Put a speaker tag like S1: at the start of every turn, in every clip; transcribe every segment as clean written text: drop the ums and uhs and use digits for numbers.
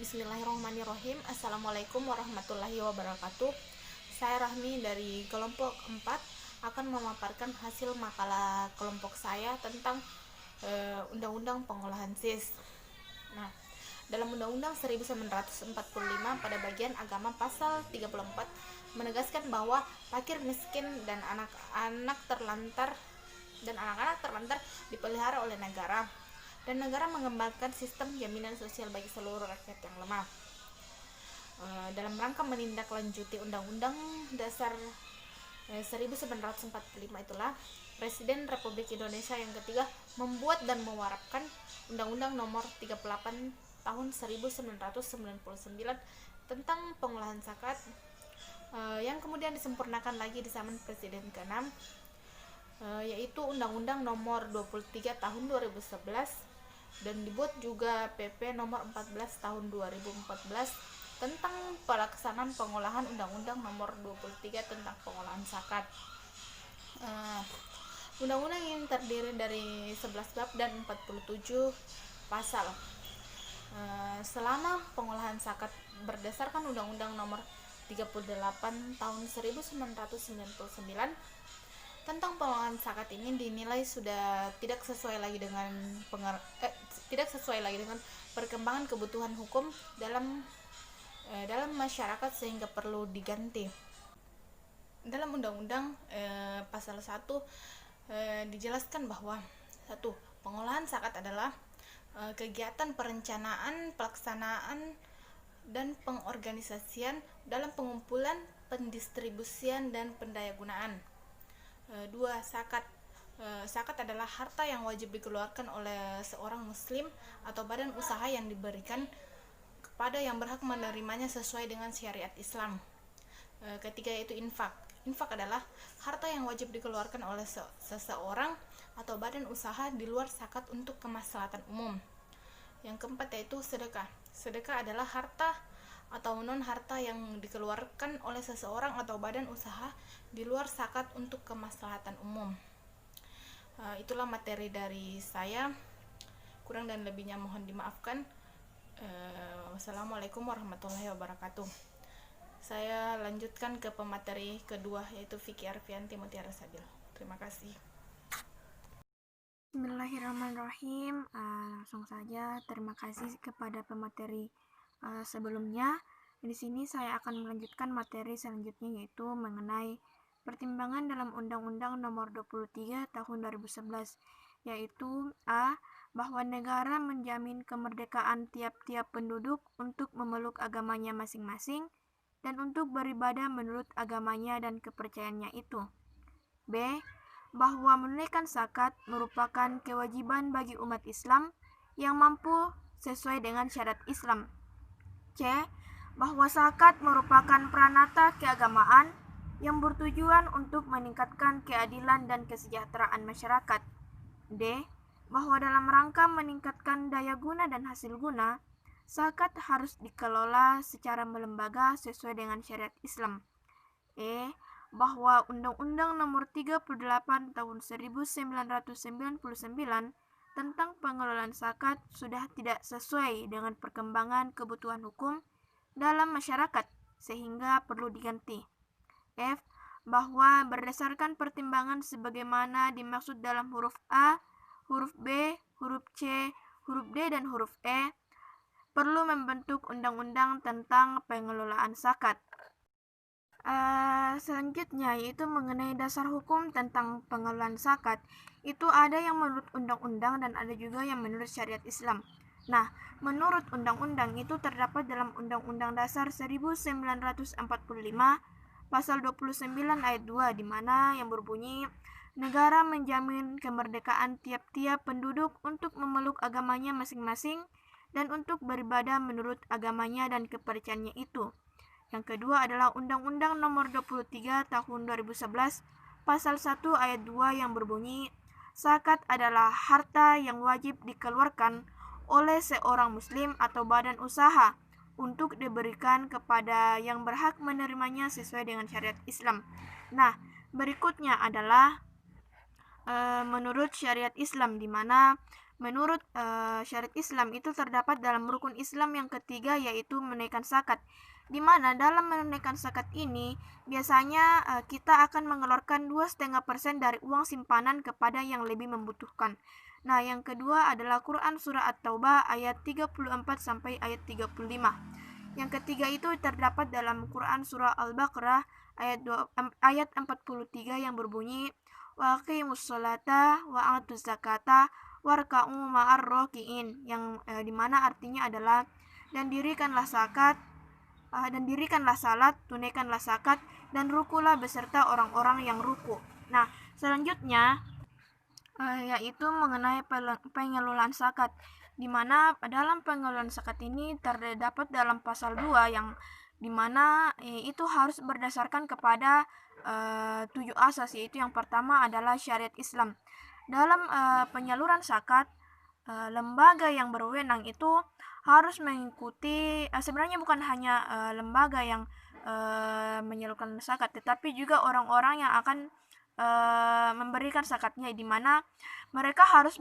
S1: Bismillahirrahmanirrahim. Assalamualaikum warahmatullahi wabarakatuh. Saya Rahmi dari kelompok 4 akan memaparkan hasil makalah kelompok saya tentang Undang-Undang Pengolahan SIS. Nah, dalam Undang-Undang 1945 pada bagian agama pasal 34 menegaskan bahwa fakir miskin dan anak-anak terlantar dipelihara oleh negara, dan negara mengembangkan sistem jaminan sosial bagi seluruh rakyat yang lemah. Dalam rangka menindaklanjuti Undang-Undang Dasar 1945 itulah Presiden Republik Indonesia yang ketiga membuat dan mewarapkan Undang-Undang Nomor 38 Tahun 1999 tentang pengolahan zakat, yang kemudian disempurnakan lagi di zaman Presiden ke-6, yaitu Undang-Undang Nomor 23 Tahun 2011, dan dibuat juga PP Nomor 14 Tahun 2014 tentang pelaksanaan pengolahan Undang-Undang Nomor 23 tentang pengolahan zakat. Undang-undang yang terdiri dari 11 bab dan 47 pasal. Selama pengolahan zakat berdasarkan Undang-Undang Nomor 38 Tahun 1999 tentang pengolahan zakat ini dinilai sudah tidak sesuai lagi dengan perkembangan kebutuhan hukum dalam masyarakat, sehingga perlu diganti. Dalam undang-undang pasal 1 dijelaskan bahwa 1. Pengolahan zakat adalah kegiatan perencanaan, pelaksanaan, dan pengorganisasian dalam pengumpulan, pendistribusian, dan pendayagunaan. 2. Zakat adalah harta yang wajib dikeluarkan oleh seorang muslim atau badan usaha yang diberikan kepada yang berhak menerimanya sesuai dengan syariat Islam. Ketiga yaitu infak. Infak adalah harta yang wajib dikeluarkan oleh seseorang atau badan usaha di luar zakat untuk kemaslahatan umum. Yang keempat yaitu sedekah. Sedekah adalah harta atau non-harta yang dikeluarkan oleh seseorang atau badan usaha di luar zakat untuk kemaslahatan umum. Itulah materi dari saya. Kurang dan lebihnya mohon dimaafkan. Wassalamualaikum warahmatullahi wabarakatuh. Saya lanjutkan ke pemateri kedua, yaitu Vicky Arfianti Mutiara Sabil. Terima kasih.
S2: Bismillahirrahmanirrahim. Langsung saja, terima kasih kepada pemateri sebelumnya. Di sini saya akan melanjutkan materi selanjutnya, yaitu mengenai pertimbangan dalam Undang-Undang Nomor 23 Tahun 2011, yaitu A. Bahwa negara menjamin kemerdekaan tiap-tiap penduduk untuk memeluk agamanya masing-masing dan untuk beribadah menurut agamanya dan kepercayaannya itu. B. Bahwa menunaikan zakat merupakan kewajiban bagi umat Islam yang mampu sesuai dengan syarat Islam. C. Bahwa zakat merupakan pranata keagamaan yang bertujuan untuk meningkatkan keadilan dan kesejahteraan masyarakat. D. Bahwa dalam rangka meningkatkan daya guna dan hasil guna, zakat harus dikelola secara melembaga sesuai dengan syariat Islam. E. Bahwa Undang-Undang Nomor 38 Tahun 1999 tentang pengelolaan zakat sudah tidak sesuai dengan perkembangan kebutuhan hukum dalam masyarakat, sehingga perlu diganti. F. Bahwa berdasarkan pertimbangan sebagaimana dimaksud dalam huruf A, huruf B, huruf C, huruf D, dan huruf E, perlu membentuk undang-undang tentang pengelolaan zakat. Selanjutnya yaitu mengenai dasar hukum tentang pengelolaan zakat. Itu ada yang menurut undang-undang dan ada juga yang menurut syariat Islam. Nah, menurut undang-undang itu terdapat dalam Undang-Undang Dasar 1945 pasal 29 ayat 2, di mana yang berbunyi, negara menjamin kemerdekaan tiap-tiap penduduk untuk memeluk agamanya masing-masing dan untuk beribadah menurut agamanya dan kepercayaannya itu. Yang kedua adalah Undang-Undang Nomor 23 Tahun 2011 pasal 1 ayat 2 yang berbunyi, zakat adalah harta yang wajib dikeluarkan oleh seorang muslim atau badan usaha untuk diberikan kepada yang berhak menerimanya sesuai dengan syariat Islam. Nah, berikutnya adalah menurut syariat Islam, di mana menurut syariat Islam itu terdapat dalam rukun Islam yang ketiga, yaitu menunaikan zakat. Di mana dalam menunaikan zakat ini biasanya kita akan mengeluarkan 2,5% dari uang simpanan kepada yang lebih membutuhkan. Nah, yang kedua adalah Quran surah At-Taubah ayat 34 sampai ayat 35. Yang ketiga itu terdapat dalam Quran surah Al-Baqarah ayat 43 yang berbunyi wa aqimus sholata wa atuz zakata warka'u ma'ar raki'in, yang dimana artinya adalah dan dirikanlah salat, tunaikanlah zakat, dan rukulah beserta orang-orang yang ruku. Nah, selanjutnya yaitu mengenai pengelolaan zakat, di mana dalam pengelolaan zakat ini terdapat dalam pasal 2 yang dimana itu harus berdasarkan kepada 7 asas, yaitu yang pertama adalah syariat Islam. Dalam penyaluran zakat, lembaga yang berwenang itu harus mengikuti, sebenarnya bukan hanya lembaga yang menyalurkan zakat, tetapi juga orang-orang yang akan memberikan zakatnya, di mana mereka harus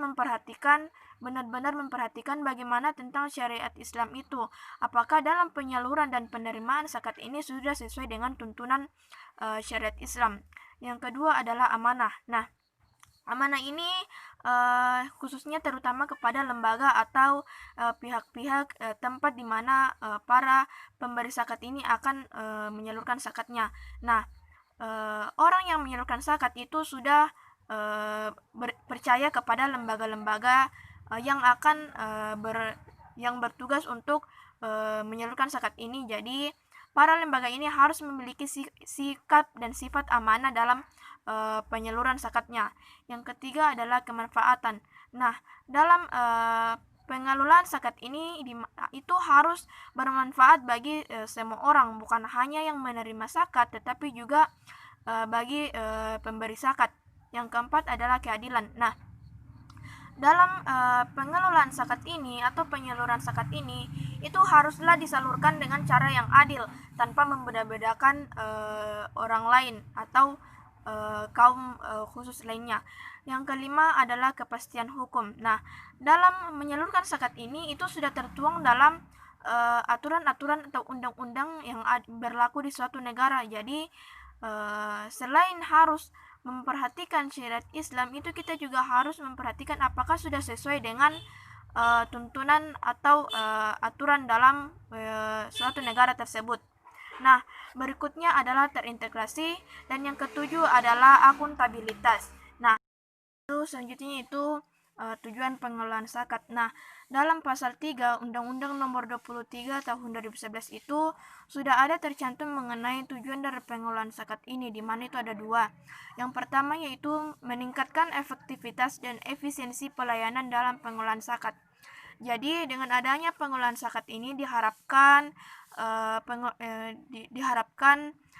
S2: benar-benar memperhatikan bagaimana tentang syariat Islam itu, apakah dalam penyaluran dan penerimaan zakat ini sudah sesuai dengan tuntunan syariat Islam. Yang kedua adalah amanah. Nah, amanah ini khususnya terutama kepada lembaga atau pihak-pihak tempat di mana para pemberi zakat ini akan menyalurkan zakatnya. Nah, orang yang menyalurkan zakat itu sudah percaya kepada lembaga-lembaga yang akan yang bertugas untuk menyalurkan zakat ini. Jadi para lembaga ini harus memiliki sikap dan sifat amanah dalam penyaluran zakatnya. Yang ketiga adalah kemanfaatan. Nah, dalam pengelolaan zakat ini itu harus bermanfaat bagi semua orang, bukan hanya yang menerima zakat, tetapi juga bagi pemberi zakat. Yang keempat adalah keadilan. Nah, dalam pengelolaan zakat ini atau penyaluran zakat ini itu haruslah disalurkan dengan cara yang adil, tanpa membeda-bedakan orang lain atau kaum khusus lainnya. Yang kelima adalah kepastian hukum. Nah, dalam menyalurkan zakat ini itu sudah tertuang dalam aturan-aturan atau undang-undang yang berlaku di suatu negara. Jadi selain harus memperhatikan syariat Islam, itu kita juga harus memperhatikan apakah sudah sesuai dengan tuntunan atau aturan dalam suatu negara tersebut. Nah, berikutnya adalah terintegrasi, dan yang ketujuh adalah akuntabilitas. Nah, selanjutnya itu tujuan pengelolaan zakat. Nah, dalam pasal 3 Undang-Undang Nomor 23 Tahun 2011 itu sudah ada tercantum mengenai tujuan dari pengelolaan zakat ini, di mana itu ada dua. Yang pertama yaitu meningkatkan efektivitas dan efisiensi pelayanan dalam pengelolaan zakat. Jadi dengan adanya pengelolaan zakat ini diharapkan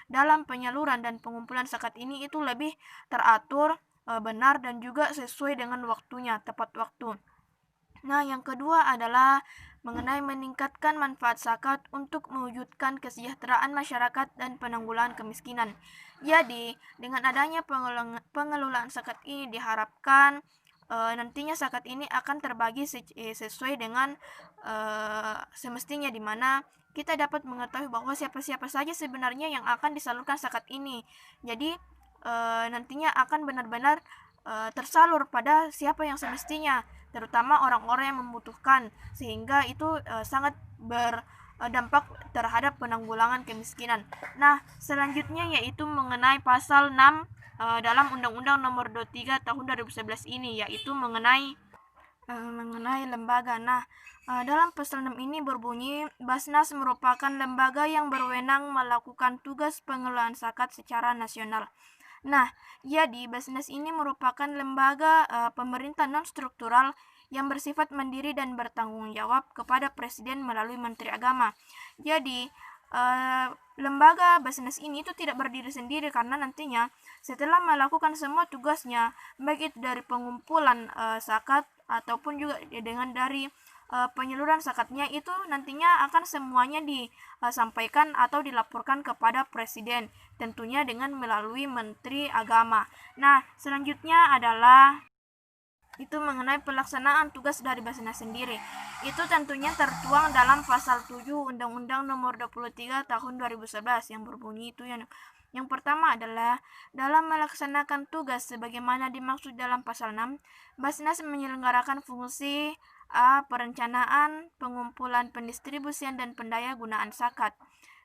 S2: dalam penyaluran dan pengumpulan zakat ini itu lebih teratur, benar, dan juga sesuai dengan waktunya, tepat waktu. Nah, yang kedua adalah mengenai meningkatkan manfaat zakat untuk mewujudkan kesejahteraan masyarakat dan penanggulangan kemiskinan. Jadi, dengan adanya pengelolaan zakat ini diharapkan nantinya zakat ini akan terbagi sesuai dengan semestinya, di mana kita dapat mengetahui bahwa siapa-siapa saja sebenarnya yang akan disalurkan zakat ini. Jadi nantinya akan benar-benar tersalur pada siapa yang semestinya, terutama orang-orang yang membutuhkan, sehingga itu sangat berdampak terhadap penanggulangan kemiskinan. Nah, selanjutnya yaitu mengenai pasal 6 dalam Undang-Undang Nomor 23 Tahun 2011 ini, yaitu mengenai lembaga. Nah, dalam pasal 6 ini berbunyi, Basnas merupakan lembaga yang berwenang melakukan tugas pengelolaan zakat secara nasional. Nah, jadi Basnas ini merupakan lembaga pemerintah non-struktural yang bersifat mandiri dan bertanggung jawab kepada Presiden melalui Menteri Agama. Jadi, lembaga Basnas ini itu tidak berdiri sendiri, karena nantinya setelah melakukan semua tugasnya, baik itu dari pengumpulan zakat ataupun juga dengan dari penyaluran zakatnya, itu nantinya akan semuanya disampaikan atau dilaporkan kepada Presiden, tentunya dengan melalui Menteri Agama. Nah, selanjutnya adalah itu mengenai pelaksanaan tugas dari Basnas sendiri. Itu tentunya tertuang dalam pasal 7 Undang-Undang Nomor 23 Tahun 2011 yang berbunyi itu yang pertama adalah dalam melaksanakan tugas sebagaimana dimaksud dalam pasal 6, Basnas menyelenggarakan fungsi A. Perencanaan, pengumpulan, pendistribusian, dan pendaya gunaan zakat.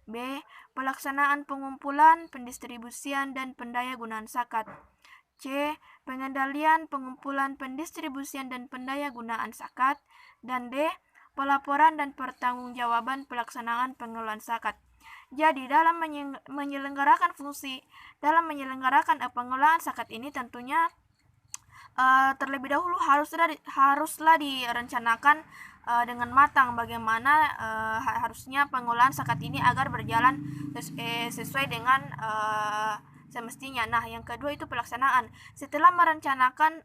S2: B. Pelaksanaan pengumpulan, pendistribusian, dan pendaya gunaan zakat. C. Pengendalian, pengumpulan, pendistribusian, dan pendaya gunaan zakat. Dan D. Pelaporan dan pertanggungjawaban pelaksanaan pengelolaan zakat. Jadi dalam menyelenggarakan pengelolaan zakat ini tentunya terlebih dahulu haruslah direncanakan dengan matang bagaimana harusnya pengelolaan zakat ini agar berjalan sesuai dengan semestinya. Nah, yang kedua itu pelaksanaan. Setelah merencanakan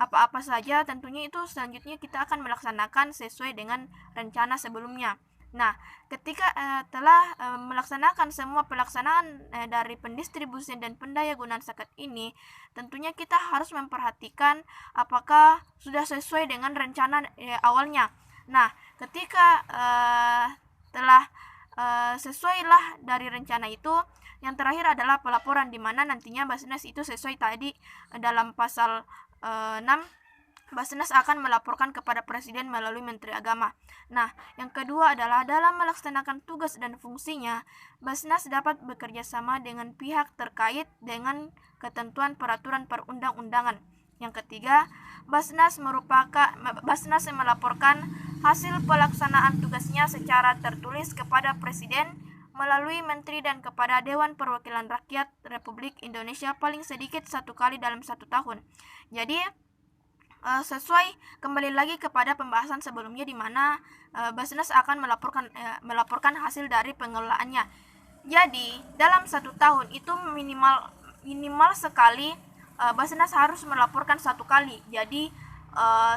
S2: apa-apa saja, tentunya itu selanjutnya kita akan melaksanakan sesuai dengan rencana sebelumnya. Nah, ketika telah melaksanakan semua pelaksanaan dari pendistribusian dan pendaya gunaan zakat ini, tentunya kita harus memperhatikan apakah sudah sesuai dengan rencana awalnya. Nah, ketika telah sesuailah dari rencana itu, yang terakhir adalah pelaporan, di mana nantinya Basnas itu sesuai tadi dalam pasal 6, Basnas akan melaporkan kepada Presiden melalui Menteri Agama. Nah, yang kedua adalah dalam melaksanakan tugas dan fungsinya, Basnas dapat bekerja sama dengan pihak terkait dengan ketentuan peraturan perundang-undangan. Yang ketiga, Basnas melaporkan hasil pelaksanaan tugasnya secara tertulis kepada Presiden melalui Menteri dan kepada Dewan Perwakilan Rakyat Republik Indonesia paling sedikit 1 kali dalam 1 tahun. Jadi sesuai kembali lagi kepada pembahasan sebelumnya di mana Basnas akan melaporkan hasil dari pengelolaannya. Jadi dalam 1 tahun itu minimal sekali Basnas harus melaporkan 1 kali. Jadi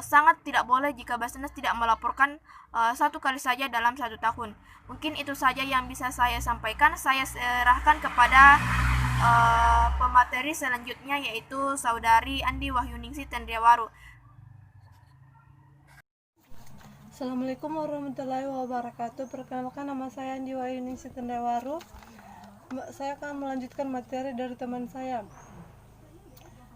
S2: sangat tidak boleh jika Basnas tidak melaporkan 1 kali saja dalam 1 tahun. Mungkin itu saja yang bisa saya sampaikan. Saya serahkan kepada pemateri selanjutnya, yaitu Saudari Andi Wahyuningsih Tendriawaru.
S3: Assalamualaikum warahmatullahi wabarakatuh. Perkenalkan, nama saya Andi Wahyuningsih Tendriawaru. Saya akan melanjutkan materi dari teman saya,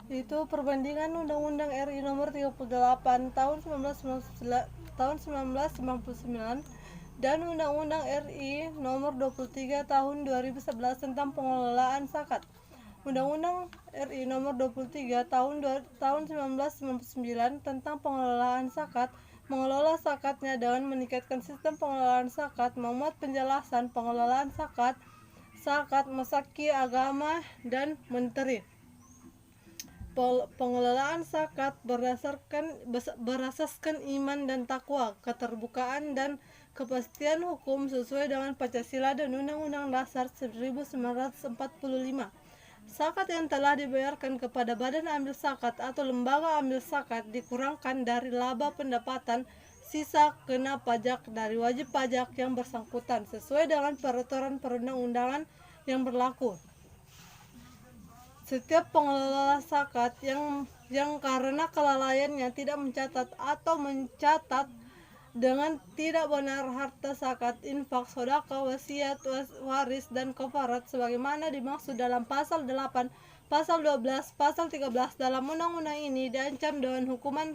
S3: yaitu perbandingan Undang-Undang RI Nomor 38 Tahun 1999 dan Undang-Undang RI Nomor 23 Tahun 2011 tentang pengelolaan zakat. Undang-Undang RI Nomor 23 Tahun 1999 tentang pengelolaan zakat mengelola zakatnya dengan meningkatkan sistem pengelolaan zakat, memuat penjelasan pengelolaan zakat, mesaki, agama, dan menteri. Pengelolaan zakat berasaskan iman dan takwa, keterbukaan dan kepastian hukum sesuai dengan Pancasila dan Undang-Undang Dasar 1945. Zakat yang telah dibayarkan kepada badan amil zakat atau lembaga amil zakat dikurangkan dari laba pendapatan sisa kena pajak dari wajib pajak yang bersangkutan sesuai dengan peraturan perundang-undangan yang berlaku. Setiap pengelola zakat yang karena kelalaiannya tidak mencatat atau mencatat dengan tidak benar harta zakat, infak, sedekah, wasiat, waris, dan kafarat sebagaimana dimaksud dalam pasal 8, pasal 12, pasal 13 dalam undang-undang ini diancam dengan hukuman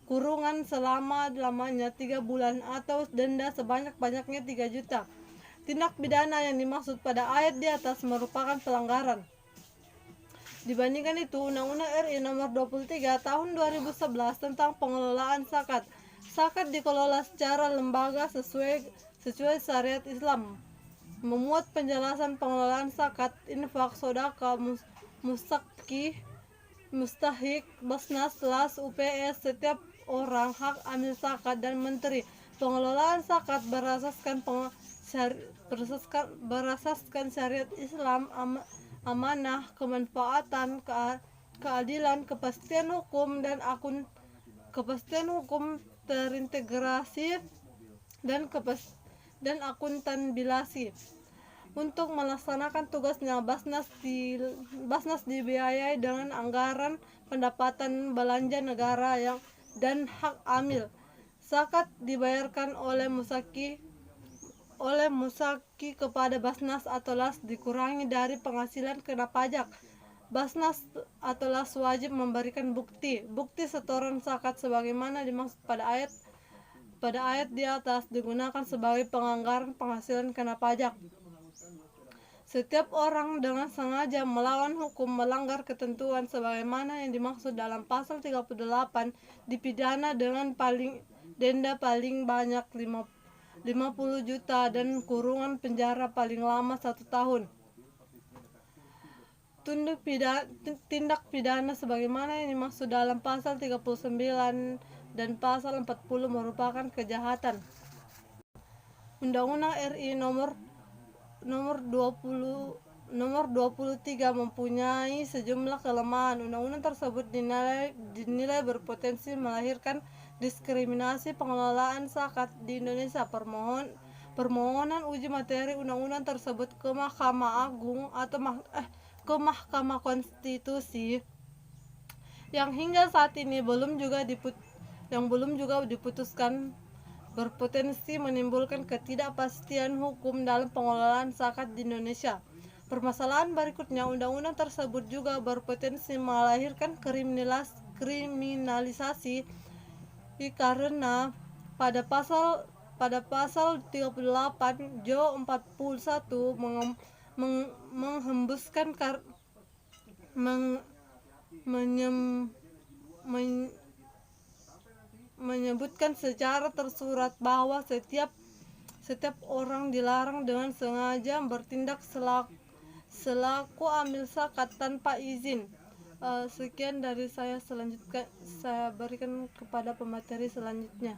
S3: kurungan selama-lamanya 3 bulan atau denda sebanyak-banyaknya 3 juta. Tindak pidana yang dimaksud pada ayat di atas merupakan pelanggaran. Dibandingkan itu, Undang-Undang RI Nomor 23 Tahun 2011 tentang pengelolaan zakat. Zakat dikelola secara lembaga sesuai syariat Islam. Memuat penjelasan pengelolaan zakat, infak, sedekah, mustahik, Basnas, Las, UPS, setiap orang, hak amil zakat, dan menteri. Pengelolaan zakat berasaskan syariat Islam, amanah, kemanfaatan, keadilan, kepastian hukum, terintegrasi dan akuntanbilasi. untuk melaksanakan tugasnya. Basnas dibiayai dengan anggaran pendapatan belanja negara dan hak amil. Zakat dibayarkan oleh musaki kepada Basnas atau LAS dikurangi dari penghasilan kena pajak. Basnas atau LAS wajib memberikan bukti setoran zakat sebagaimana dimaksud pada ayat di atas digunakan sebagai penganggaran penghasilan kena pajak. Setiap orang dengan sengaja melawan hukum melanggar ketentuan sebagaimana yang dimaksud dalam pasal 38 dipidana dengan denda paling banyak 50 juta dan kurungan penjara paling lama 1 tahun. Tindak pidana sebagaimana yang dimaksud dalam pasal 39 dan pasal 40 merupakan kejahatan. Undang-Undang RI nomor 23 mempunyai sejumlah kelemahan. Undang-undang tersebut dinilai berpotensi melahirkan diskriminasi pengelolaan zakat di Indonesia. Permohonan uji materi undang-undang tersebut ke Mahkamah Agung atau ke Mahkamah Konstitusi yang hingga saat ini belum juga diputuskan berpotensi menimbulkan ketidakpastian hukum dalam pengelolaan zakat di Indonesia. Permasalahan berikutnya, undang-undang tersebut juga berpotensi melahirkan kriminalisasi karena pada pasal 38 Jo 41 menyebutkan secara tersurat bahwa setiap orang dilarang dengan sengaja bertindak selaku amil zakat tanpa izin. Sekian dari saya. Selanjutnya saya berikan kepada pemateri selanjutnya.